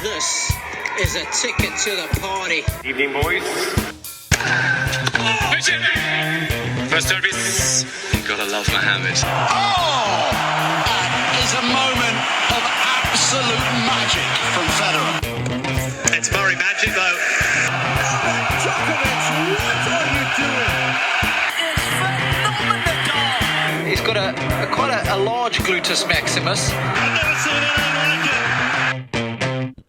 This is a ticket to the party. Evening, boys. First service. You gotta love Mohammed. Oh! That is a moment of absolute magic from Federer. It's Murray magic, though. Djokovic, what are you doing? It's phenomenal. He's got quite a large gluteus maximus. I've never seen anything like it.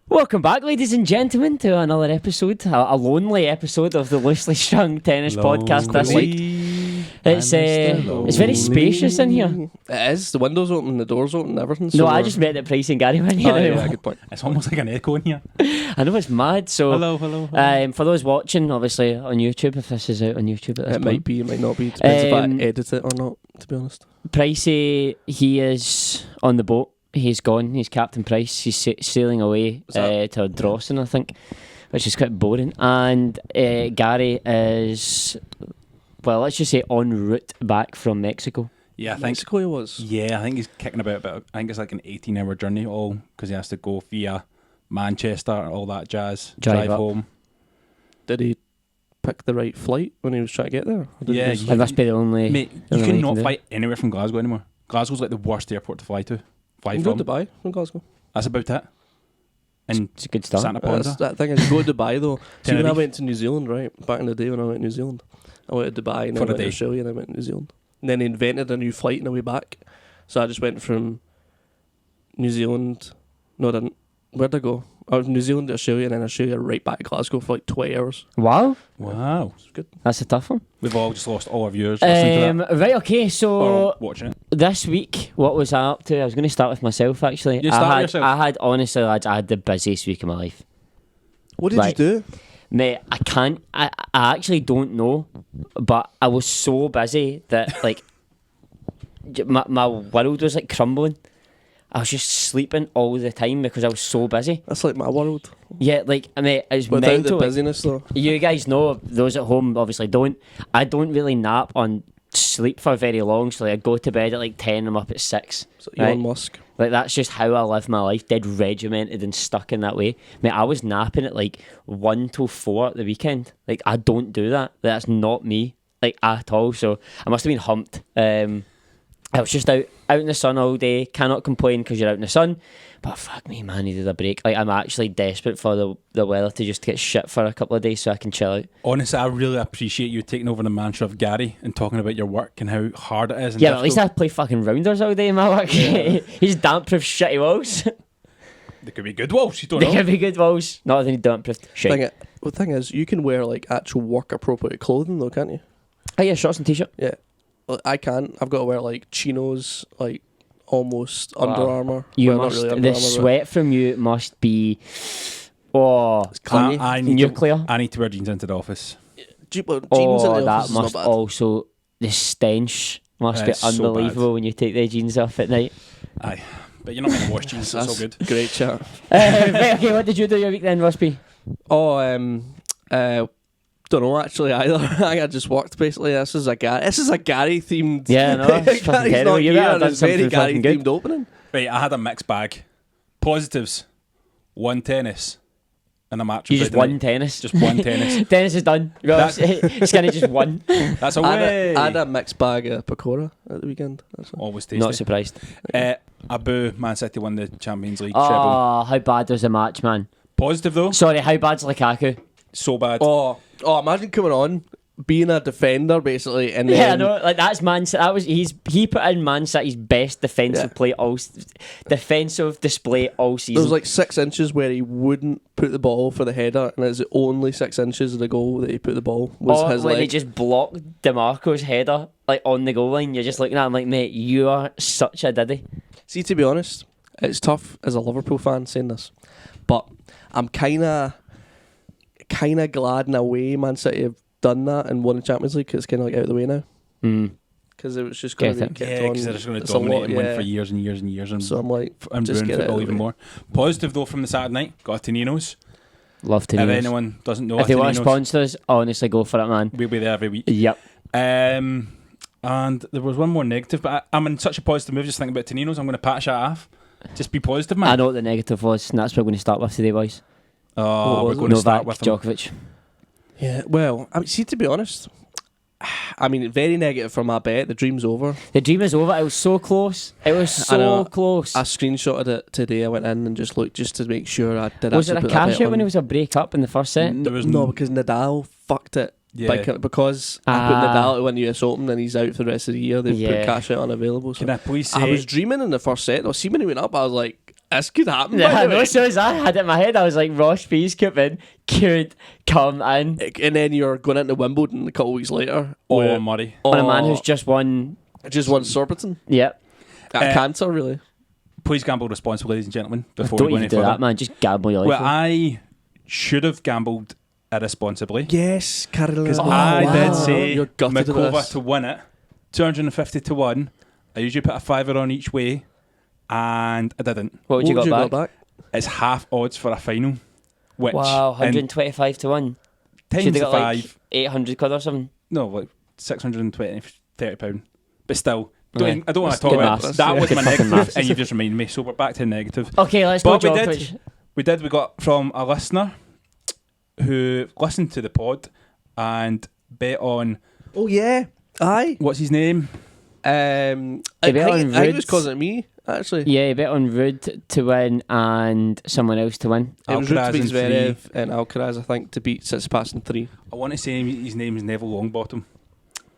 Welcome back, ladies and gentlemen, to another episode, a lonely episode of the Loosely Strung Tennis Podcast this week. It's very spacious in here. It is. The windows open, the doors open, everything. No, I just met that Pricey and Gary were in here. Oh, yeah, good point. It's almost like an echo in here. I know, it's mad. So, Hello. For those watching, obviously on YouTube, if this is out on YouTube at this It point, might be, it might not be. Depends if I edit it or not, to be honest. Pricey, he is on the boat. He's gone. He's Captain Price. He's sailing away to Drawson, I think, which is quite boring. And Gary is, well, let's just say en route back from Mexico. Yeah, I think Mexico he was. Yeah, I think he's kicking about. I think it's like an 18-hour journey, all because he has to go via Manchester, all that jazz, drive home. Did he pick the right flight when he was trying to get there? Yeah, It must be the only. Mate, the you only way cannot do it. fly anywhere from Glasgow anymore. Glasgow's like the worst airport to fly to. You go to Dubai from Glasgow. That's about it. And It's a good start. Santa Ponsa. That's that thing is, you go to Dubai though. See, when I Tenerife. went to New Zealand, right, back in the day when I went to New Zealand, I went to Dubai and For I a went to day. Australia and I went to New Zealand. And then they invented a new flight on the way back. So I just went from New Zealand. No, I didn't. Where'd I go? I was New Zealand to Australia and then Australia right back to Glasgow for like 20 hours. Wow, Wow, It was good. that's a tough one. we've all just lost all our viewers listening to that Right, okay, or so watching it. this week, what was I up to? I was going to start with myself, actually. You start yourself? I had, honestly, lads, I had the busiest week of my life. What did Right. you do? Mate, I actually don't know, but I was so busy that, like, my world was, like, crumbling. I was just sleeping all the time because I was so busy. That's like my world. Yeah, like, I mean, it's Without mental. the like, busyness though. you guys know, those at home obviously don't. I don't really nap on sleep for very long, so like, I go to bed at like 10, I'm up at 6. So Elon right? Musk. Like, that's just how I live my life, dead regimented and stuck in that way. Mate, I was napping at like 1 till 4 at the weekend. Like, I don't do that. That's not me, like, at all. So I must have been humped. I was just out in the sun all day. Cannot complain because you're out in the sun. But fuck me, man, I needed a break. Like, I'm actually desperate for the weather to just get shit for a couple of days so I can chill out. Honestly, I really appreciate you taking over the mantra of Gary and talking about your work and how hard it is. And Yeah, but at least I difficult. play fucking rounders all day in my work. He's damp-proof shitty walls. They could be good walls. You don't They know. can be good walls. Not any damp-proof shit. The thing is, you can wear like actual work appropriate clothing though, can't you? Oh yeah, shorts and t-shirt. Yeah. Well, I can't. I've got to wear like chinos, like almost Under Armour. You Well, not must. really Under The Armour, but sweat from you must be. Oh, clingy. I need nuclear. I need to wear jeans into the office. Jeans in Oh, the that office is not must bad. also, the stench must be It's so unbelievable bad. when you take the jeans off at night. Aye, but you're not going to wash jeans, so it's all good. Great chat. Right, okay, what did you do your week then, Rusby? Don't know actually either. I think I just worked basically. This is a Gary themed. Yeah, no, it's fucking Gary's terrible. not You here, better and done it's very something Gary fucking good. themed opening. Right, I had a mixed bag. Positives: 1 tennis and a match. You on just Friday won night. tennis. Just 1 tennis. Tennis is done. Skinny just won. That's a I way. had a mixed bag of pakora at the weekend. That's all. Always tasty. Not surprised. A boo. Man City won the Champions League. treble. Oh, how bad was the match, man? Positive though. Sorry, how bad's Lukaku? So bad. Oh, imagine coming on, being a defender basically, and then Yeah, I know. Like, that's Man City. He put in Man City's best defensive defensive display all season. there was like 6 inches where he wouldn't put the ball for the header, and it's the only 6 inches of the goal that he put the ball was his when leg. he just blocked DeMarco's header like on the goal line. You're just looking at him like, mate, you are such a diddy. See, to be honest, it's tough as a Liverpool fan saying this, but I'm kind of glad in a way Man City have done that and won the Champions League because it's kind of like out of the way now. Because it was just going to be Get kept yeah, on. because they're just going to It's a dominate lot, and win yeah. for years and years and years. And, So I'm like, and just ruin get it out football of the even way. more. Positive though from the Saturday night, got a Toninos. Love to If know. anyone doesn't know If a they want to Toninos, sponsor us, honestly, go for it, man. we'll be there every week. Yep. And there was one more negative, but I'm in such a positive mood just thinking about Toninos. I'm going to patch that off. Just be positive, man. I know what the negative was, and that's what we're going to start with today, boys. Oh, we're going to Novak start with him. Djokovic. Yeah, well, I mean, see, to be honest, I mean, very negative for my bet. The dream's over. The dream is over. It was so close. It was I know. so close. I screenshotted it today. I went in and just looked just to make sure I did. Was it actually a put that cash bet out when on. it was a break up in the first set? There was No, because Nadal fucked it. Yeah. Because I put Nadal to win the US Open and he's out for the rest of the year. They've put cash out unavailable. So Can I please say? I was dreaming in the first set. See, when he went up, I was like, this could happen. Yeah, by I the know. way. So as I had it in my head, I was like, Ross Pease could come in. And then you're going into Wimbledon a couple of weeks later. Oh, Murray. On a man who's just won. Just won Surbiton. Yep. Cancer, really. Please gamble responsibly, ladies and gentlemen. Before Don't we go even any do further. that, man. Just gamble your life. Well, I should have gambled irresponsibly. Yes, Carolina. Because I did say You're gutted about Mikova this. to win it, 250 to 1. I usually put a fiver on each way, and I didn't. What would you got back? It's half odds for a final. Which Wow, in 125 to 1. times Should the have got five. like 800 quid or something. No, like 620, 30 pound. But still, Right. I don't want That's to talk good about maths. that. Was Good my fucking negative, maths. and you've just reminded me. So we're back to negative. Okay, let's go But Djokovic. we got from a listener who listened to the pod and bet on Oh, yeah. Aye. what's his name? I They bet on think it was Roots. causing it me, actually. Yeah, he bet on Rude to win and someone else to win. It was Ruud Alcaraz to beat in Zverev three. and Alcaraz, I think, to beat Tsitsipas in 3. I want to say his name is Neville Longbottom.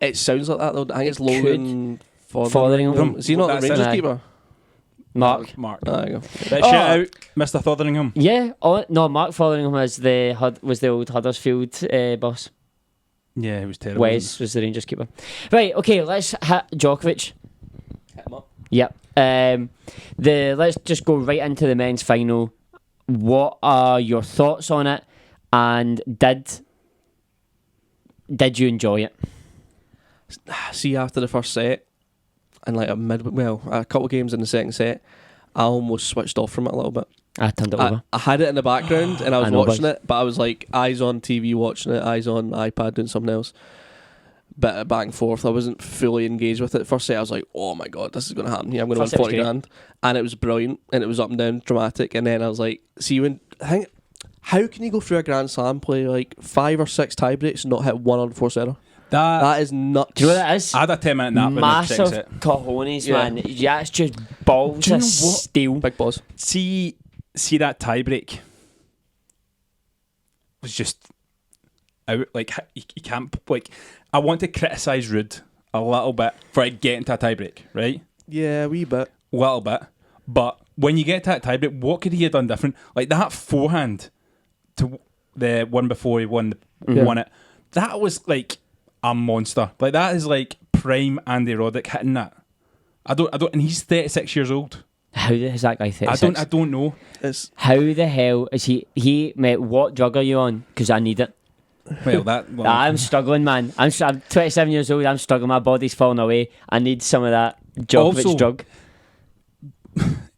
It sounds like that, though. I think it's It Logan Fotheringham. Is he not the That's it. Rangers Aye. keeper? Mark. Mark. There you go. Let's Oh. shout out Mr. Fotheringham. Yeah, no, Mark Fotheringham was the old Huddersfield boss. Yeah, he was terrible. Wes was the Rangers keeper. Right, okay, let's hit Djokovic. Hit him up. Yep. Let's just go right into the men's final. What are your thoughts on it? And did you enjoy it? See, after the first set, and like a couple of games in the second set, I almost switched off from it a little bit. I turned it over. I had it in the background and I was I know, watching but- it, but I was like eyes on TV watching it, eyes on iPad doing something else. Bit of back and forth. I wasn't fully engaged with it. First set, I was like, "Oh my god, this is going to happen here. I'm going to win First set was 40 great. grand," and it was brilliant, and it was up and down, dramatic. And then I was like, "See, how can you go through a Grand Slam, play like 5 or 6 tie breaks, and not hit one on 4-setter? That is nuts." Do you know what that is? I had a 10-minute nap in the second Massive set. cojones, Yeah. man. Yeah, it's just balls Do you of know what? steel. Big boss. See that tie break was just out. Like you can't. Like I want to criticise Ruud a little bit for it getting to a tie break, right? Yeah, a wee bit. A little bit. But when you get to that tie break, what could he have done different? Like that forehand to the one before he won it. That was like a monster. Like that is like prime Andy Roddick hitting that. I don't. And he's 36 years old. How is that guy 36? I don't know. It's How the hell is he? Mate, what drug are you on? Because I need it. Well, I'm struggling, man. I'm 27 years old. I'm struggling. My body's falling away. I need some of that Djokovic Also- drug.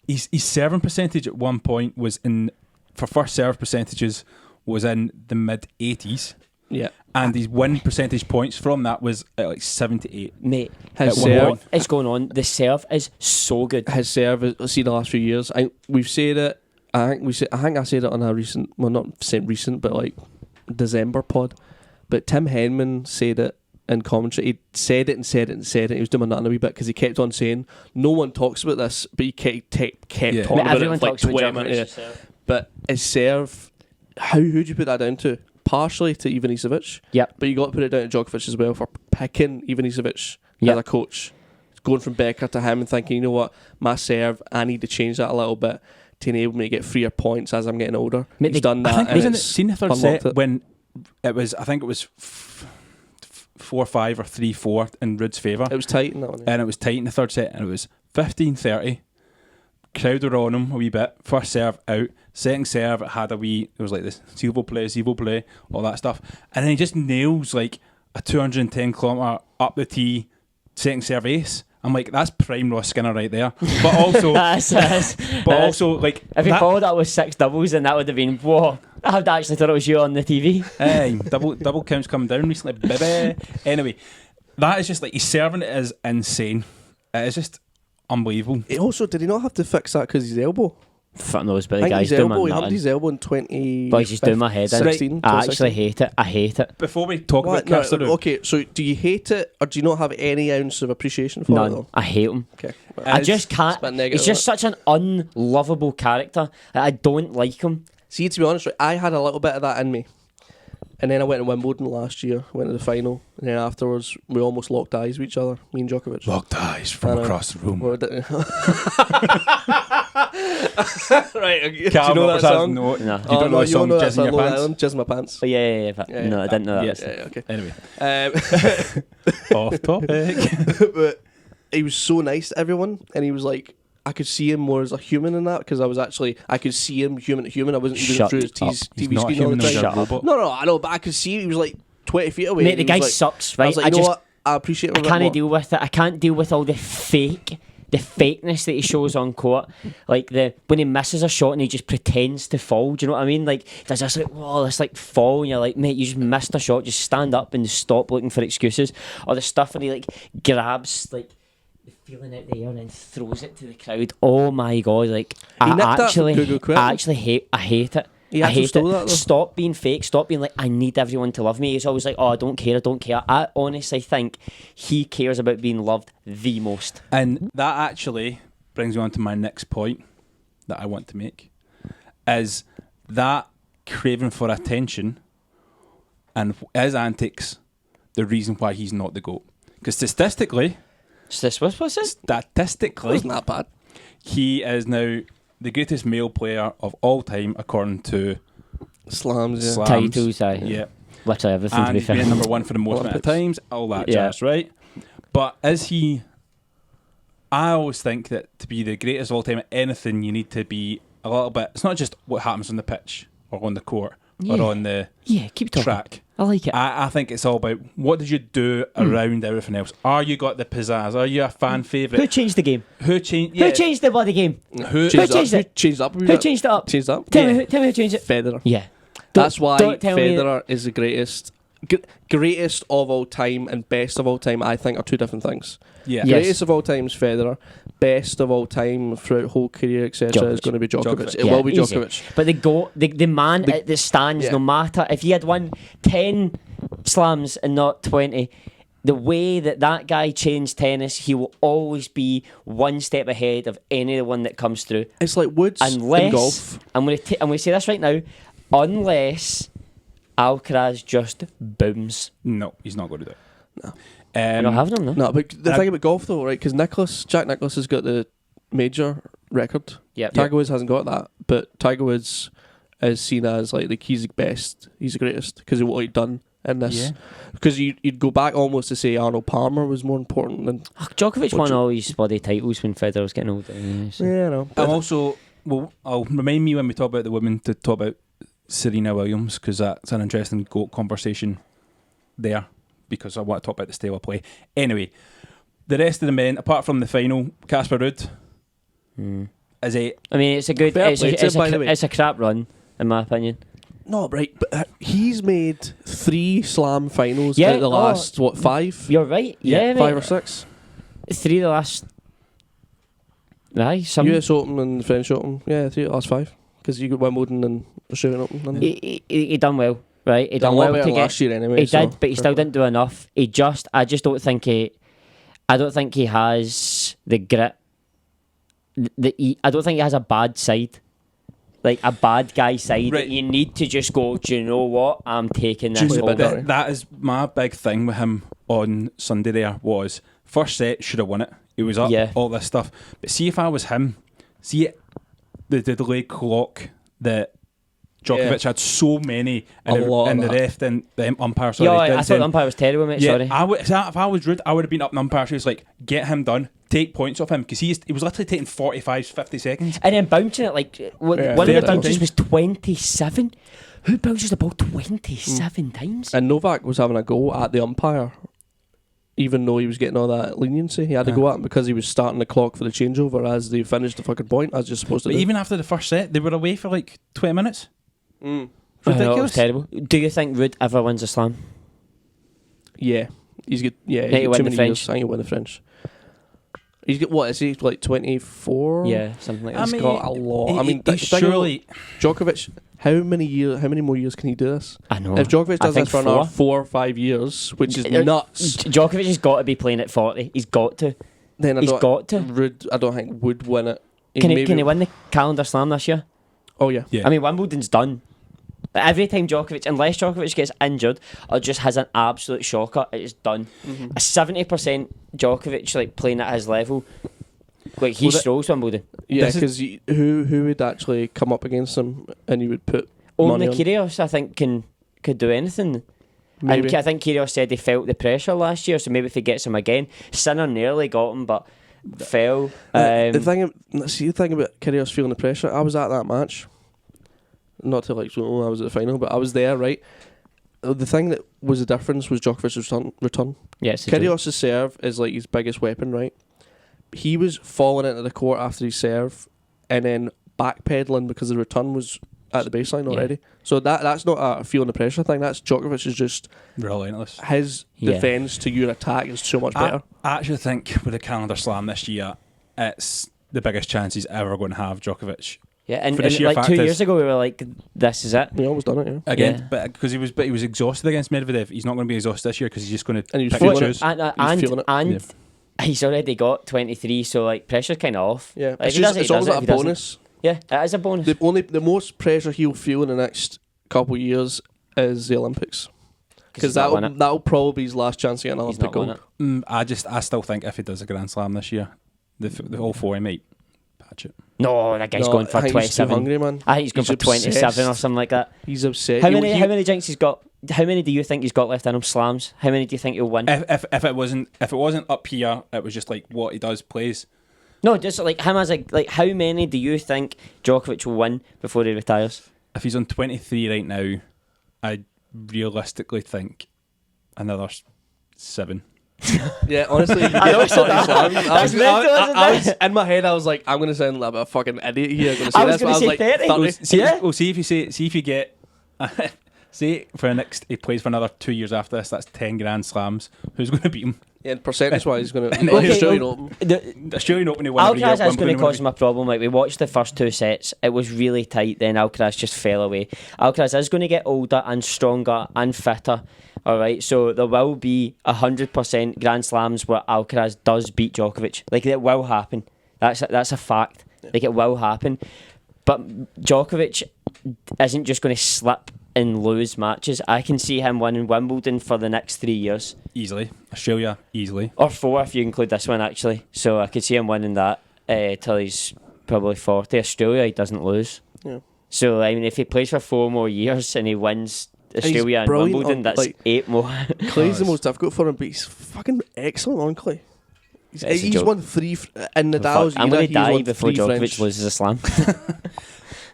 His serving percentage at one point was for first serve percentages was in the mid 80s, yeah. and his win percentage points from that was at like 78. Mate, His At one serve, point. what is going on? The serve is so good. his serve. Is, see the last few years. We've said it. I think I said it on a recent. Well, not saying recent, but like December pod. But Tim Henman said it in commentary. He said it and said it and said it. He was doing that in a wee bit because he kept on saying no one talks about this, but he kept Yeah. talking Mate, about everyone it for like talks about 20 minutes. Djokovic's serve. But his serve, who'd you put that down to? Partially to Ivan Isavic. Yep. But you got to put it down to Djokovic as well for picking Ivan Isavic Yep. as a coach. Going from Becker to him and thinking, you know what, my serve, I need to change that a little bit to enable me to get freer points as I'm getting older. Mate, He's they- done I that. think and wasn't it it's seen the third unlocked set it. when it was? I think it was 4-5 or 3-4 in Ruud's favour, It was tight in that one. and it was tight in the third set, and it was 15-30. Crowd were on him a wee bit. First serve out. Second serve, it had a wee. It was like this Zevo play, all that stuff. And then he just nails like a 210 kilometre up the tee, second serve ace. I'm like, that's prime Ross Skinner right there. But also, but also like If he that- followed that with 6 doubles, then that would have been whoa. I had actually thought it was you on the TV. Hey, double counts coming down recently, baby. Anyway, that is just like he's serving it is insane. It is just unbelievable. Also, did he not have to fix that because his elbow? Fuck knows, but I the think guy's his doing my elbow, he had nothing. his elbow in 20. Boys, he's doing my head in. 16, I actually 2016. hate it. I hate it. Before we talk What? about Caster, Okay, so do you hate it or do you not have any ounce of appreciation for it None. though? I hate him. Okay. I just can't. it's a bit negative, He's just such an unlovable character. I don't like him. See, to be honest, right, I had a little bit of that in me. And then I went to Wimbledon last year, went to the final, and then afterwards we almost locked eyes with each other, me and Djokovic. locked eyes from across the room. Well, right, do you Calum know that Roberts has song? No, No. You don't know the song that Jizz in Your Long Pants? Island, Jizz in My Pants. But yeah. No, I didn't know that. Yes. Yeah, okay. Anyway, off topic. But he was so nice to everyone, and he was like, I could see him more as a human in that because I could see him human to human. I wasn't even Shut through his up. He's TV not screen all human, the he's time. a robot. No, I know, but I could see he was like 20 feet away. Mate, and the he guy was like, sucks, I right? was like, I you know just- what? I appreciate him I a bit can't more. deal with it. I can't deal with all the fakeness that he shows on court. Like when he misses a shot and he just pretends to fall. Do you know what I mean? Like there's this like, whoa, this like fall, and you're like, mate, you just missed a shot. Just stand up and stop looking for excuses. Or the stuff when he like grabs like the feeling out the air and then throws it to the crowd. Oh my god! Like nicked that from actually, Google Quill. I hate it. He I actually hate stole it. that, though. Stop being fake. Stop being like, I need everyone to love me. He's always like, oh, I don't care. I honestly think he cares about being loved the most. And that actually brings me on to my next point that I want to make, is that craving for attention and his antics the reason why he's not the GOAT. Because statistically, What's this? Wasn't that bad? he is now the greatest male player of all time according to Slams, yeah. Slams. Titles, aye. Yeah. Literally everything, to And be he's fair. been number one for the most amount of times, all that jazz, right? But is he... I always think that to be the greatest of all time at anything, you need to be a little bit... It's not just what happens on the pitch or on the court or on the Yeah, keep talking. track. I like it. I think it's all about what did you do around everything else. Are you got the pizzazz? Are you a fan Who favourite? changed the game? Who changed? Who changed the bloody game? Who changed it? Who changed up? Who changed it up? Changed up? Tell Yeah. me who changed it. Federer. Yeah. That's why don't tell me Federer is the greatest. Greatest of all time and best of all time, I think, are two different things. Yeah. Yes. Greatest of all time is Federer. Best of all time throughout whole career, etc., is Djokovic. going to be Djokovic. Djokovic. It will be easy. Djokovic. But the man at the stands, Yeah. no matter if he had won 10 slams and not 20, the way that guy changed tennis, he will always be one step ahead of anyone that comes through. It's like Woods Unless in golf. I'm going to say this right now, unless Alcaraz just booms. No, he's not going to do it. No. We're not having him, no? No, but the thing about golf though, right? Because Jack Nicklaus has got the major record. Yep. Tiger Woods hasn't got that, but Tiger Woods is seen as like he's the best, he's the greatest because of what he'd done in this. Yeah. Because you'd go back almost to say Arnold Palmer was more important than. Djokovic won all his bloody titles when Federer was getting older. Anyway, so. Yeah, I know. I'm also... Well, I'll remind me when we talk about the women to talk about Serena Williams, because that's an interesting GOAT conversation there, because I want to talk about the style of play. Anyway, the rest of the men, apart from the final, Casper Ruud is a... I mean, it's a good. Fair It's play to him, by the way. a crap run, in my opinion. No, right, but he's made 3 slam finals Yeah, out of the last, 5? You're right. Yeah, 5 or mate. 6. 3 of the last. Aye, some. US Open and French Open. Yeah, 3 of the last 5. Because you got Wimbledon and Australian Open. And He done well, right? He done done a lot well better to get. last year anyway. He so did, but he still didn't do enough. I just don't think he. I don't think he has the grit. I don't think he has a bad side. Like a bad guy side. Right. You need to just go, do you know what? I'm taking Do you this know over. better? That is my big thing with him on Sunday there was, first set, should have won it. He was up, Yeah. all this stuff. But see if I was him, see the delayed clock that Djokovic had so many, A lot and of the that. ref, and the umpire, sorry. Yeah, I didn't thought say- the umpire was terrible, mate. Yeah, Sorry. if I was Rude, I would have been up an umpire. She was like, get him done, take points off him, because he was literally taking 45, 50 seconds. And then bouncing it like one of the 13 bounces times. was 27. Who bounces the ball 27 times? And Novak was having a go at the umpire, even though he was getting all that leniency. He had to go at him because he was starting the clock for the changeover as they finished the fucking point, as you're supposed to But do. even after the first set, they were away for like 20 minutes. I know, it Ridiculous. was terrible. Do you think Ruud ever wins a slam? Yeah, he's good. Yeah, Think he'll he's win too the many French? years. I think he'll win the French. He's got what? Is he like 24? Yeah, something like that. He's got a lot. I mean, he's surely. Djokovic. How many more years can he do this? I know. If Djokovic I does think this for another 4 or 5 years, which is nuts, Djokovic has got to be playing at 40. He's got to. then He's got to. I don't think would win it. Can he win the calendar slam this year? Oh yeah. Yeah. I mean, Wimbledon's done. But every time Djokovic, unless Djokovic gets injured or just has an absolute shocker, it is done. A 70% Djokovic like playing at his level, like he strolls Wimbledon. Yeah, because who would actually come up against him and you would put Only money on? Kyrgios, I think, could do anything. Maybe. And I think Kyrgios said he felt the pressure last year, so maybe if he gets him again, Sinner nearly got him, but fell. The thing about Kyrgios feeling the pressure, I was at that match. Not to I was at the final, but I was there, right? The thing that was the difference was Djokovic's return. Yes, Kyrgios' serve is like his biggest weapon, right? He was falling into the court after his serve and then backpedaling because the return was at the baseline already. So that's not a feeling the pressure thing. That's Djokovic is just Relentless. his defence to your attack is so much better. I actually think with the calendar slam this year, it's the biggest chance he's ever going to have, Djokovic. Yeah, and For the sheer like fact 2 is- years ago we were like, this is it. We almost done it, yeah. Again, Yeah. but because he was exhausted against Medvedev, he's not going to be exhausted this year because he's just going to And he was pick and feeling it. choose. He's feeling it. And he's already got 23, so like pressure's kind of off. Yeah, Like, it's, if he does it, it's he almost does it. like If a he doesn't- bonus. Yeah, it is a bonus. The most pressure he'll feel in the next couple of years is the Olympics, because he's not won it. that'll probably be his last chance to get an He's Olympic not won gold. it. I still think if he does a Grand Slam this year, the all four he might patch it. No, that guy's No, going for I think he's too 27. hungry, man. I think he's going for 27 or obsessed. something like that. He's upset. How many drinks he's got? How many do you think he's got left in him? Slams. How many do you think he'll win? If it wasn't up here, it was just like what he does plays. No, just like him as like how many do you think Djokovic will win before he retires? If he's on 23 right now, I realistically think another 7. Yeah, honestly, I know, so that's mental, isn't it? in my head. I was like, I'm gonna sound like a fucking idiot here. I'm gonna say I was this, but gonna say like, 30. 30. See, Yeah. Well, see if you get. See, for the next, he plays for another 2 years after this. That's 10 Grand Slams. Who's going to beat him? Yeah, and percentage wise, he's gonna Okay, the Australian well, Open. The Australian Open, he won every year. Alcaraz is going to Wimbledon, cause him a problem. Like we watched the first 2 sets, it was really tight. Then Alcaraz just fell away. Alcaraz is going to get older and stronger and fitter. All right, so there will be 100% Grand Slams where Alcaraz does beat Djokovic. Like it will happen. That's a fact. Like it will happen. But Djokovic isn't just going to slip and lose matches. I can see him winning Wimbledon for the next 3 years. Easily. Australia, easily. Or 4 if you include this one, actually. So I could see him winning that till he's probably 40. Australia, he doesn't lose. Yeah. So, I mean, if he plays for 4 more years and he wins Australia and brilliant Wimbledon, on, that's like, 8 more. Clay's the most difficult for him, but he's fucking excellent on Clay. It's a He's joke. won 3 in Nadal's I'm era. going to die won before 3 Djokovic French. loses a slam.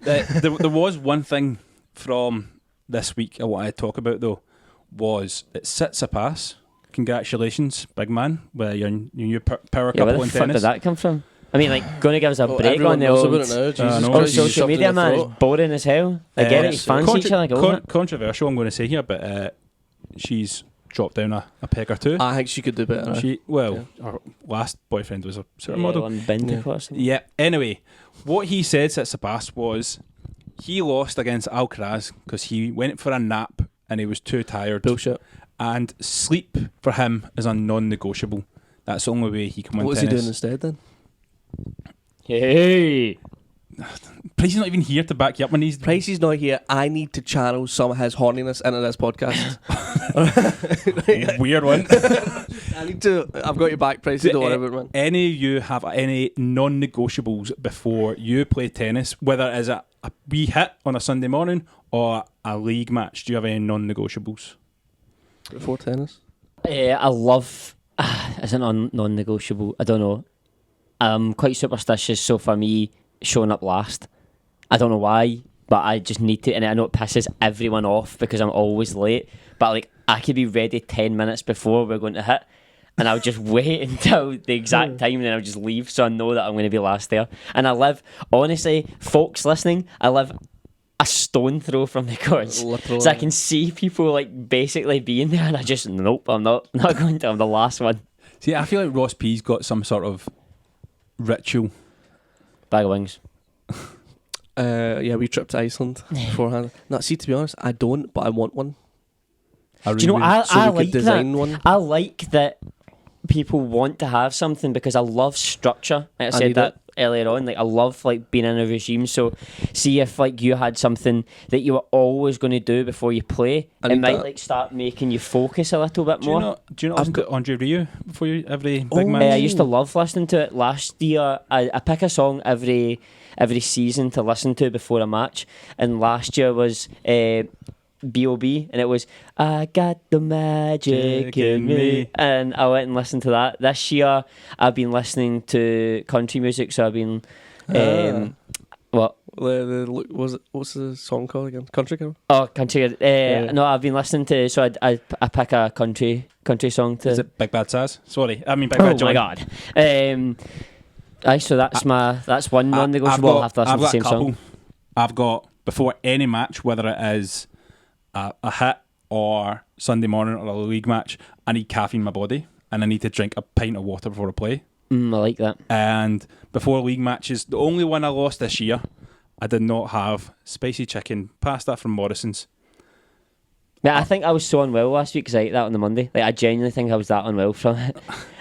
There was one thing from this week I wanted to talk about, though, was it Tsitsipas. Congratulations, big man, with your new power Yeah, where couple the in fuck tennis. did that come from? I mean, like, going to give us a Well, break everyone on the knows old about it now. Jesus know. on Christ, he's social shoved in media, the man. It's throat. boring as hell. I get it. It's fancy each other. Go on. Controversial, I'm going to say here, but she's dropped down a peg or two. I think she could do better. Her last boyfriend was a supermodel. On Binding or something. Yeah. Anyway, what he said, Tsitsipas, was he lost against Alcaraz because he went for a nap and he was too tired. Bullshit. And sleep for him is a non-negotiable. That's the only way he can win What was he tennis. doing instead then? Hey. Price is not even here to back you up when he's Pricey's not here. I need to channel some of his horniness into this podcast. weird one. I need to. I've got your back, Pricey. Don't worry about it, man. Any of you have any non-negotiables before you play tennis, whether it is a wee hit on a Sunday morning or a league match? Do you have any non-negotiables? Before tennis. I love. Is it non-negotiable? I don't know. I'm quite superstitious, so for me, showing up last. I don't know why, but I just need to, and I know it pisses everyone off because I'm always late. But like, I could be ready 10 minutes before we're going to hit, and I'll just wait until the exact time, and then I'll just leave, so I know that I'm going to be last there. And I live, honestly, folks listening, I live a stone throw from the courts, Literally. so I can see people like basically being there, and I just nope, I'm not going to. I'm the last one. See, I feel like Ross P's got some sort of ritual? Bag of wings. Yeah, we tripped to Iceland beforehand. No, see, to be honest, I don't, but I want one. Do you know what? So I we could like design that. one. I like that people want to have something because I love structure. Like I said need that earlier on. Like I love like being in a regime. So see if like you had something that you were always going to do before you play, I it need might that. like start making you focus a little bit Do you more. know? Listen to Andre Rieu before every big match? I used to love listening to it. Last year, I pick a song every season to listen to before a match, and last year was B.O.B. and it was I got the magic in me, and I went and listened to that. This year, I've been listening to country music, so I've been what? What's the song called again? Country Girl? Oh, country. No, I've been listening to. So I pick a country song to. Is it Big Bad Saz? Sorry, I mean Big Bad John. Oh my god. Aye, so that's one non-negotiable. I'll have to listen to the same song. I've got before any match, whether it is a hit or Sunday morning or a league match, I need caffeine in my body and I need to drink a pint of water before I play. I like that. And before league matches, the only one I lost this year, I did not have spicy chicken pasta from Morrison's. Yeah, I think I was so unwell last week because I ate that on the Monday. Like I genuinely think I was that unwell from it.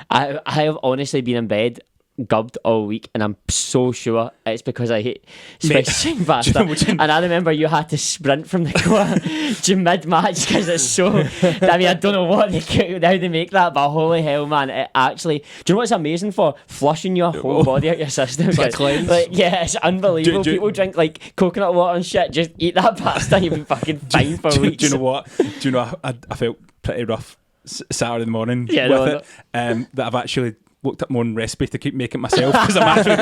I have honestly been in bed gubbed all week, and I'm so sure it's because I hate spicy chicken pasta. And I remember you had to sprint from the court to mid-match because it's so. I mean, I don't know what they cook, how they make that, but holy hell, man! It actually. Do you know what it's amazing for? Flushing your whole body out your system. Like, yeah, it's unbelievable. People drink like coconut water and shit. Just eat that pasta, you'll be fucking fine for weeks. Do you know what? Do you know I felt pretty rough Saturday morning with it. That I've actually looked up my own recipe to keep making myself because I'm actually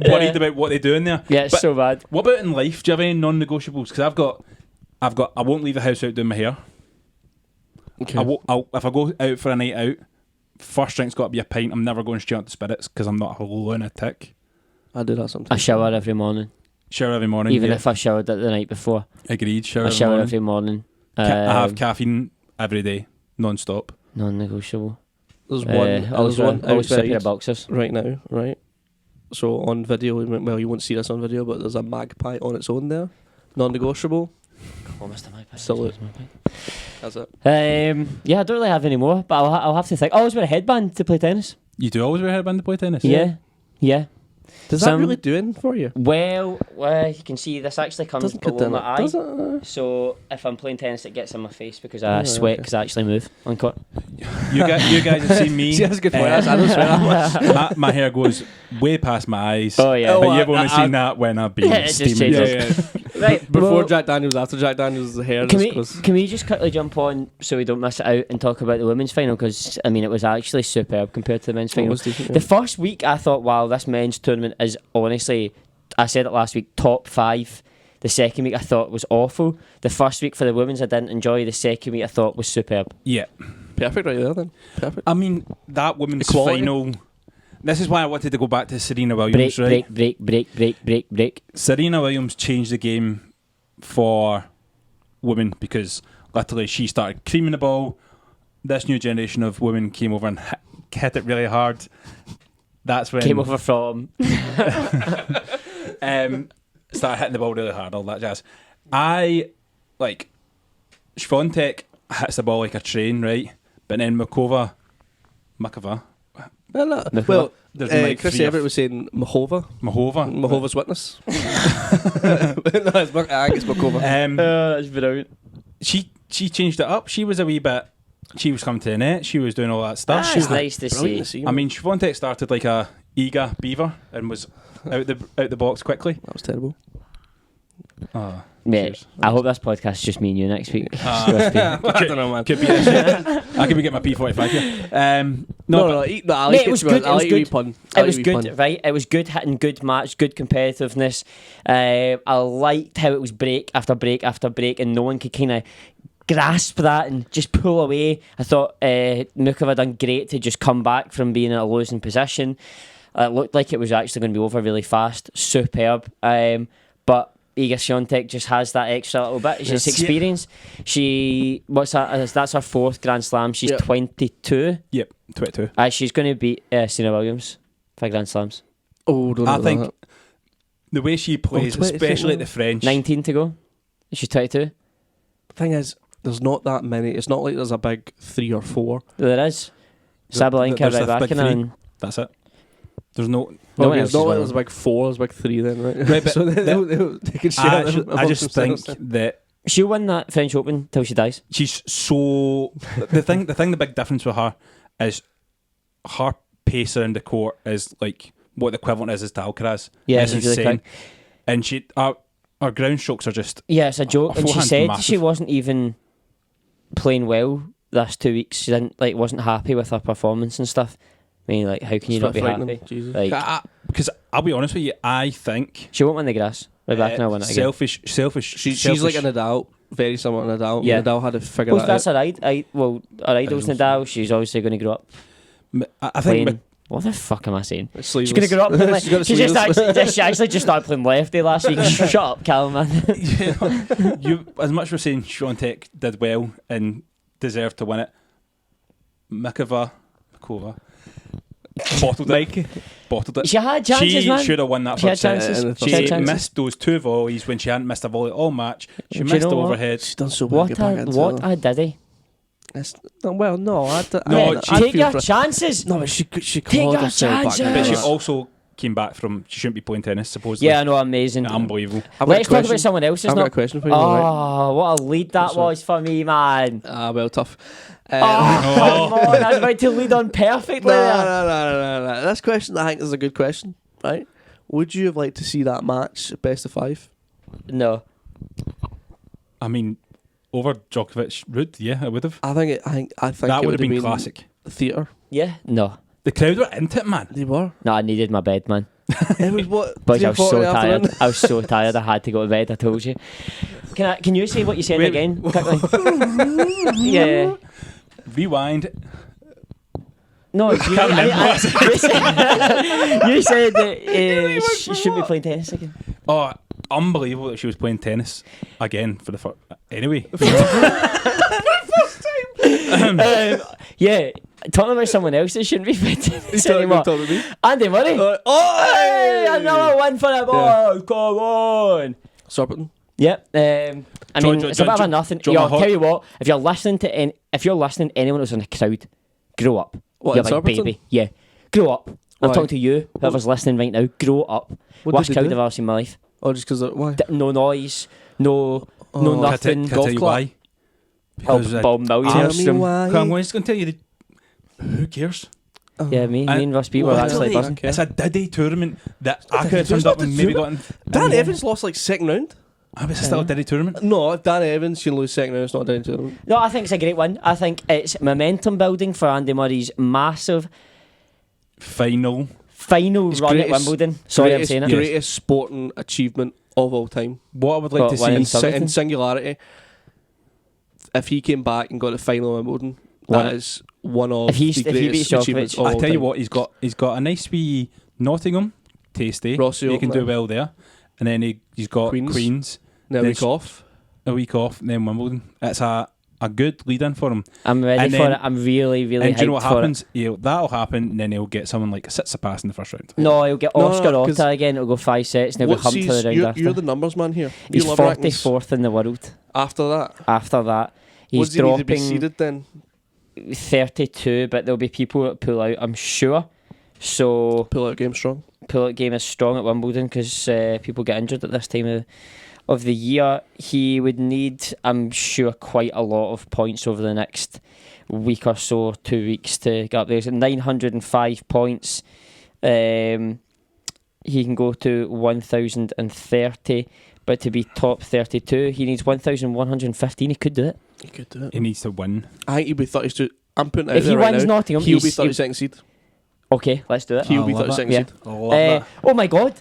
worried about what they do in there. Yeah, it's so bad. What about in life? Do you have any non-negotiables? Because I've got. I won't leave the house without doing my hair. Okay. If I go out for a night out, first drink's got to be a pint. I'm never going straight on to spirits because I'm not a lunatic. I do that sometimes. I shower every morning. Shower every morning, even if I showered it the night before. Agreed. I shower every morning. I have caffeine every day, non-stop. Non-negotiable. There's one always wear a pair of outside boxers right now, right? So on video, well, you won't see this on video, but there's a magpie on its own there, non-negotiable. Oh, Mr. Magpie. Salute. That's it. Yeah, I don't really have any more, but I'll have to think. I always wear a headband to play tennis. You do always wear a headband to play tennis? Yeah. Does that really do anything for you? Well, you can see this actually comes below my eye. Does it? So if I'm playing tennis, it gets in my face because I sweat because I actually move on court. You guys have seen me. See, that's a good point. I don't sweat that much. My hair goes way past my eyes. Oh yeah. But you've only seen that when I've been it just steaming. changes. Right, Before Jack Daniels, after Jack Daniels, the hair. Can we just quickly jump on so we don't miss it out and talk about the women's final? Because I mean, it was actually superb compared to the men's final. The first week, I thought, wow, this men's tournament is honestly, I said it last week, top 5. The second week I thought was awful. The first week for the women's I didn't enjoy. The second week I thought was superb. Yeah, perfect right there then. Perfect. I mean, that women's final. This is why I wanted to go back to Serena Williams. Break. Serena Williams changed the game for women because literally she started creaming the ball. This new generation of women came over and hit it really hard. That's when came over from started hitting the ball really hard, all that jazz. Swiatek hits the ball like a train, right? But then Makova. Well, Chris Everett was saying Mahova's witness. No, it's Makova. That's brilliant. She changed it up. She was a wee bit. She was coming to the net. She was doing all that stuff. That's nice to see. I mean, Swiatek started like a eager beaver and was out the box quickly. That was terrible. Oh, mate, I hope this podcast is just me and you next week. I don't know, man. Could be I could be getting my P45 here. It was good. It was good, right? It was good hitting, good match, good competitiveness. I liked how it was break after break after break, and no one could kind of grasp that and just pull away. I thought Mukova done great to just come back from being in a losing position. It looked like it was actually going to be over really fast. Superb. But Iga Świątek just has that extra little bit. She's experience. That's her 4th Grand Slam. She's 22. Yep, 22. She's going to beat Serena Williams for Grand Slams. Oh, don't I know think that. the way she plays, 20, especially at the French. 19 to go. She's 22. The thing is, there's not that many. It's not like there's a big 3 or 4. There is. Sabalenka there's right a back big in three. and That's it. There's no. No one Okay, else it's not is like well. there's a big 4, there's a big 3 then, right? Right, but so they can share I, them I just amongst think themselves. that she'll win that French Open till she dies. she's so the big difference with her is her pace around the court is like what the equivalent is to Alcaraz. Yeah, It's she's really insane. quick. And she our ground strokes are just Yeah, it's a joke. And she Forehand's said massive. she wasn't even playing well last 2 weeks. She wasn't happy with her performance and stuff. I mean, like, how can you It's not be frightening, happy? Jesus. Like, because I'll be honest with you, I think she won't win the grass. Right back and I'll win it again. selfish. She's like a Nadal, very similar to Nadal. Yeah. Nadal had to figure Well, that that's out. our idol's Nadal. She's obviously going to grow up I think playing. What the fuck am I saying? It's She's sleeveless. going to grow up playing. She's got a She just sleeveless. she actually just started playing lefty last week. Shut up, Callum, man. you as much as we're saying Swiatek did well and deserved to win it. Makova bottled it. She had chances, She man. should have won that She had first set. chances. and She She had chances. missed those 2 volleys when she hadn't missed a volley all match. She Do you missed know the what? overhead. She's done so well. What a diddy. Well, no, I Take feel your for- chances. No, but she Take clawed your herself back. chances. into But she that. also came back from. She shouldn't be playing tennis, supposedly. Yeah, I know, amazing. Unbelievable. I've got a Let's talk question. about someone else. I've got a question for you. Oh, alright? what a lead that was for me, man. Well, tough. Oh, come on. I was about to lead on perfectly there. No. This question, I think, is a good question, right? Would you have liked to see that match, best of 5? No. I mean, over Djokovic, Ruud, yeah, I would have. I think That it would have been classic. Theatre. Yeah? No. The crowd were into it, man. They were. No, I needed my bed, man. It was what? Boys, I was 3:40 so in the tired. afternoon? I was so tired. I had to go to bed. I told you. Can you say what you said Wait. again quickly? Yeah. Rewind. No, you said that she shouldn't be playing tennis again. Oh, unbelievable that she was playing tennis again for the first. Anyway, Yeah, talking about someone else that shouldn't be playing tennis anymore. talking to me? Andy Murray. Hey, another one for the boys. Come on. Sorperton. Yep. I mean, it's a bit of a nothing. John Yo, I'll Mahot- tell you what. If you're listening to anyone who's in the crowd, grow up. What, You're in like Surbiton? baby. Yeah, grow up. I'm Why? talking to you, whoever's listening right now. Grow up. What Worst did they crowd do? I've ever seen in my life. Oh, just because why? No noise. No Oh. nothing. Can I tell you why? Because Bob millionaires Tell me from. why. I'm just going to tell you. Who cares? Yeah, me and Ross B were actually Literally, buzzing. It's a diddy tournament that I could have turned up and maybe gotten. Dan Evans lost like second round. It's still a diddy tournament. No, if Dan Evans should lose second round, it's not a diddy tournament. No, I think it's a great win. I think it's momentum building for Andy Murray's massive Final. final His run greatest- at Wimbledon. Sorry, I'm saying it. Greatest sporting achievement of all time. What I would like What, to see winning In, Surbiton? in singularity, if he came back and got the final of Wimbledon, Won that it. is one of If he the beats greatest achievements Djokovic- of I all tell you time. what, he's got a nice wee Nottingham tasty. Rossio He can up do there. well there, and then he's got Queens, Now then week off. a week off, and then Wimbledon. It's a good lead in for him. I'm ready And for then- it. I'm really, really And do you know hyped what for happens? That'll happen, and then he'll get someone like Tsitsipas in the first round. it. No, he'll get No, Oscar no, 'cause- Otta again. It'll go 5 sets and he'll be humped to the round you're, after. you're the numbers man here. He's You love rankings. 44th in the world. After that, After that, he's what does he need to be dropping seeded then? 32, but there'll be people that pull out, I'm sure. So, Pull out game strong. pull out game is strong at Wimbledon because people get injured at this time of the year. He would need, I'm sure, quite a lot of points over the next week or so, 2 weeks to get up there. So 905 points. He can go to 1,030, but to be top 32, he needs 1,115. He could do it. He could do it. He needs to win. I think he'll be 32. I'm putting it out If he there right wins now. Nottingham, he'll be he's- 32nd seed. Okay, let's do it. He'll be love 32nd that. seed. I love that. Oh my god!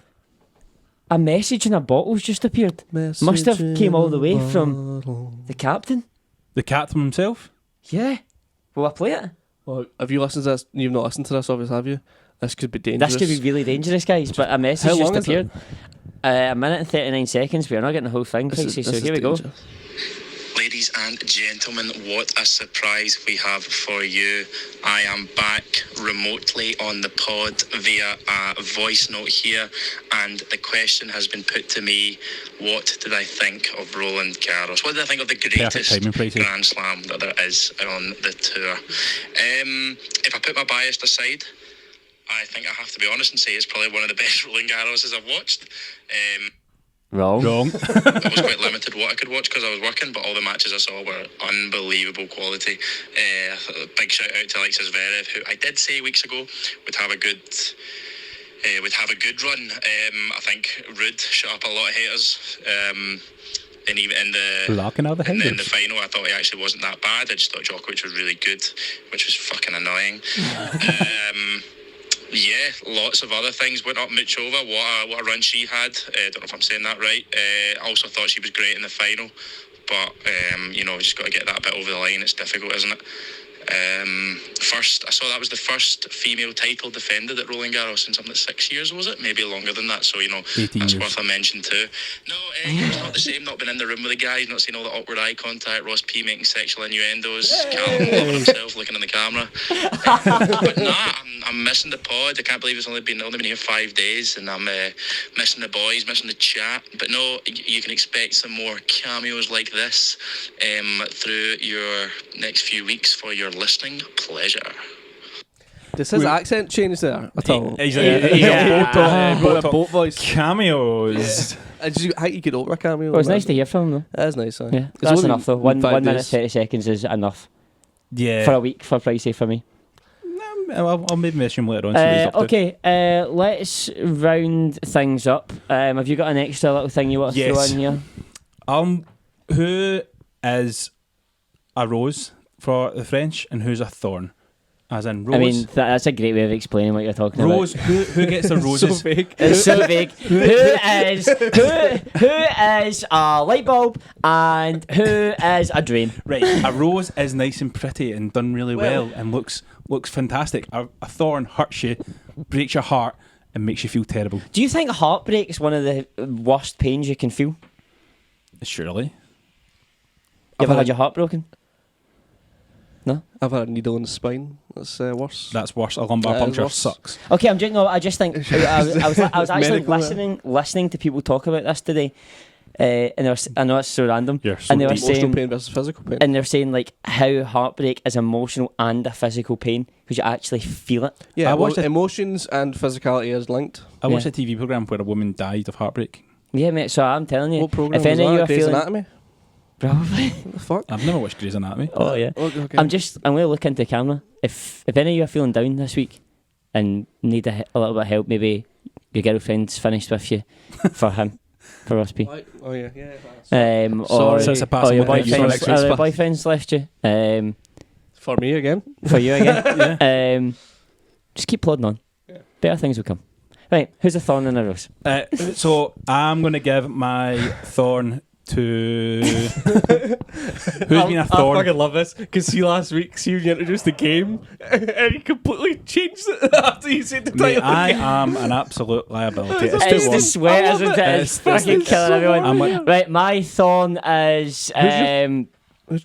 A message in a bottle's just appeared. Must have came all the way from the captain. The captain himself. Yeah. Will I play it? Well, have you listened to this? You've not listened to this, obviously, have you? This could be dangerous. This could be really dangerous, guys. But a message How just long is it? appeared. A minute and 39 seconds. We're not getting the whole thing, This is- Pricey, so this here is we go. dangerous. Ladies Ladies and gentlemen, what a surprise we have for you. I am back remotely on the pod via a voice note here, and the question has been put to me, what did I think of Roland Garros? What did I think of the greatest timing, Pricey. Grand Slam that there is on the tour? If I put my bias aside, I think I have to be honest and say it's probably one of the best Roland Garroses I've watched. Wrong. I was quite limited what I could watch because I was working, but all the matches I saw were unbelievable quality. Big shout out to Alexis Zverev, who I did say weeks ago would have a good run. I think Rude shut up a lot of haters. And even in the final, I thought he actually wasn't that bad. I just thought Djokovic was really good, which was fucking annoying. Yeah, lots of other things went up. Muchova, what a run she had. Don't know if I'm saying that right. I also thought she was great in the final, but just got to get that bit over the line. It's difficult, isn't it? First, I saw that was the first female title defended at Roland Garros in something like 6 years, was it? Maybe longer than that. So that's years. worth a mention too. No, it's not the same. Not been in the room with the guys, not seen all the awkward eye contact. Ross P making sexual innuendos. Calum loving himself, looking in the camera. But nah, I'm missing the pod. I can't believe it's only been here 5 days, and I'm missing the boys, missing the chat. But no, you can expect some more cameos like this through your next few weeks for your listening pleasure. Does his accent change there at all? He's a boat voice. Cameos. I think you get over a cameo. Well, it's nice to hear from him, though. That is nice. Yeah, that's enough, though. 1 minute, 30 seconds is enough. Yeah. For a week, for Pricey, for me. I'll maybe miss him later on. See what he's up to. Okay, let's round things up. Have you got an extra little thing you want to throw in here? Who is a rose for the French, and who's a thorn? As in rose. I mean, that's a great way of explaining what you're talking about. Rose. Who gets the roses? So vague. It's so vague. who is a light bulb and who is a drain? Right, a rose is nice and pretty and done really well and looks fantastic. A thorn hurts you, breaks your heart, and makes you feel terrible. Do you think heartbreak is one of the worst pains you can feel? Surely. You ever had your heart broken? No? I've had a needle in the spine. That's worse. That's worse. A lumbar That is puncture worse. sucks. Okay, I'm joking. No, I just think I was actually Medical, listening to people talk about this today, and I know it's so random. You're so and they were Emotional saying, pain versus physical pain. and they're saying like how heartbreak is emotional and a physical pain because you actually feel it. Yeah, I watched emotions and physicality is linked. I watched a TV programme where a woman died of heartbreak. Yeah, mate. So I'm telling you, What program if was any of you that? are Grey's feeling Anatomy? probably. What the fuck? I've never watched Grey's Anatomy. Oh yeah. Okay. I'm going to look into the camera. If any of you are feeling down this week and need a little bit of help, maybe your girlfriend's finished with you for him, for Ross P. Oh yeah. Or, So it's a or passable your thing. boyfriend's left you. For me again. For you again. Just keep plodding on. Better things will come. Right, who's a thorn in a rose? So I'm going to give my thorn to... Who's been a thorn? I fucking love this because see last week, you introduced the game and you completely changed it after you said the Mate, title. I am an absolute liability. It's It's the 2-1. sweat, isn't it? It's fucking killing everyone. Right, my thorn is...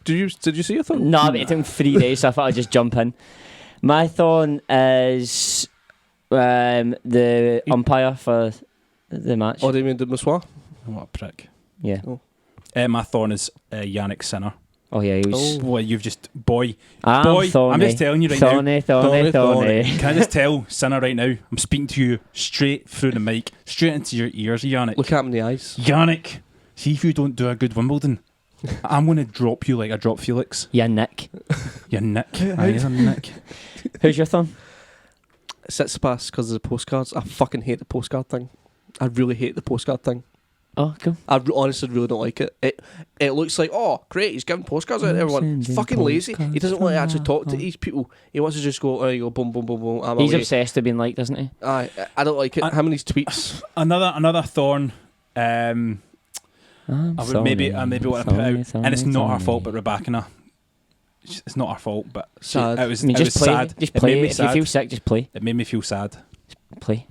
Did you see a thorn? No, but it took me 3 days, so I thought I'd just jump in. My thorn is the umpire for the match. Oh, Damien de Messoir? What a prick. Yeah. My thorn is Yannick Sinner. Oh, yeah, he was... Boy, you've just... Boy, I'm just telling you right now. Thorny. Can I just tell Sinner right now, I'm speaking to you straight through the mic, straight into your ears, Yannick. Look at him in the eyes. Yannick, see if you don't do a good Wimbledon, I'm going to drop you like I dropped Felix. Yeah, Nick. You Nick. He's a Nick. Who's your thorn? Tsitsipas because of the postcards. I fucking hate the postcard thing. I really hate the postcard thing. Oh, cool. I honestly really don't like it. It looks like, oh, great, he's giving postcards out to everyone. He's fucking lazy. He doesn't want to actually talk to these people. He wants to just go, oh, you go, boom, boom, boom, boom. I'm He's away. obsessed with being liked, doesn't he? I don't like it. How many tweets? Another thorn. I would maybe want to put out, and it's not our fault, but Rebecca. It's not our fault, but Sad. It was, I mean, it just was play. sad. Just It play. made me If sad. you feel sick, just play. It made me feel sad. Play.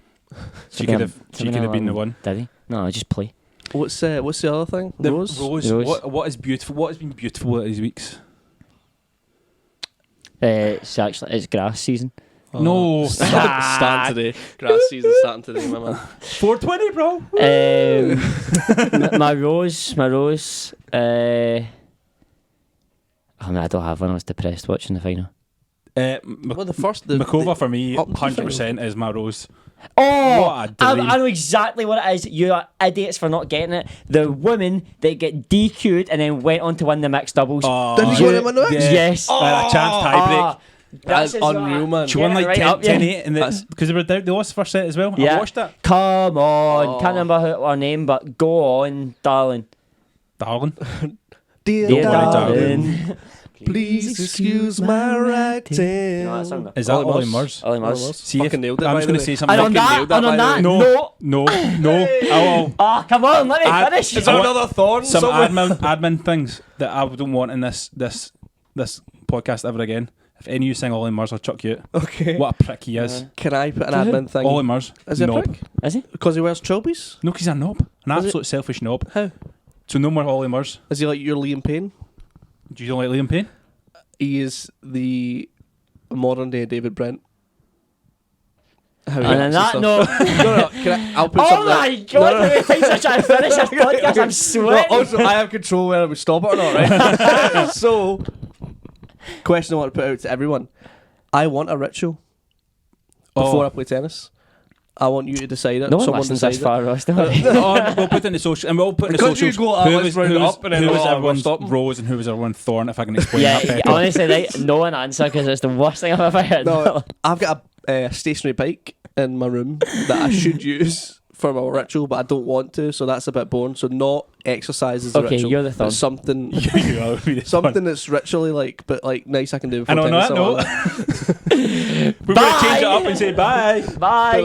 She could have been the one. Did he? No, just play. What's the other thing? The Rose? Rose. Rose. What is beautiful? What has been beautiful these weeks? It's grass season. No. Starting today. Grass season starting today, my man. 420, bro. My rose. I don't have one. I was depressed watching the final. Well, the Makova for me, up to the 100% is my Rose. Oh, What a dream. I know exactly what it is. You are idiots for not getting it. The women that get DQ'd and then went on to win the mixed doubles. Didn't she win it, man? Yes. A chance tiebreak. That's unreal, man. She won like right 10, up, yeah. 10-8 because they lost the first set as well. Yeah. I watched that. Come on. Can't remember her name, but go on, darling. Darling. Dear Dear darling, please excuse my writing. You know that song, though? Is that Ollie Murs? Ollie Murs. See, Fucking nailed it, I'm by just the going to way. say something. And on nailed that, that, by the way. No. Oh, come on, let me finish. Is there another thorn some somewhere? admin things that I don't want in this podcast ever again. If any of you sing Ollie Murs, I'll chuck you out. Okay. What a prick he is. Can I put an admin thing? Ollie Murs. Is it a knob. prick? Is he? Because he wears trilbies? No, 'cause he's a knob. An Is it? absolute selfish knob. How? So no more Ollie Murs. Is he like your Liam Payne? Do you don't like Liam Payne? He is the modern day David Brent. How he And on acts that and note, stuff. I'll put oh something my out. god, No, how many times I'm trying to finish this podcast, I'm No, sweating. also, I have control whether we stop it or not, right? So, question I want to put out to everyone. I want a ritual before I play tennis. I want you to decide it. No one Someone listens decide this far, it. Ross, don't we? We'll put it in the social, and we'll put in the Because you socials. go, let's round it up and then who was we're everyone's stopping. Rose and who was everyone's Thorn? If I can explain Yeah, that better. honestly, like, no one answer because it's the worst thing I've ever heard. No, I've got a stationary bike in my room that I should use for my ritual, but I don't want to, so that's a bit boring. So not exercise is the Okay, ritual. you're the but thorn. something, You are really something fun. that's ritually like, but like nice I can do. And before on tennis that or note, whatever. we're going to change it up and say bye. Bye.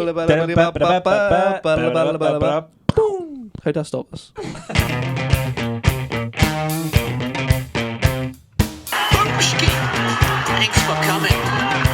Boom. How do I stop this? Thanks for coming.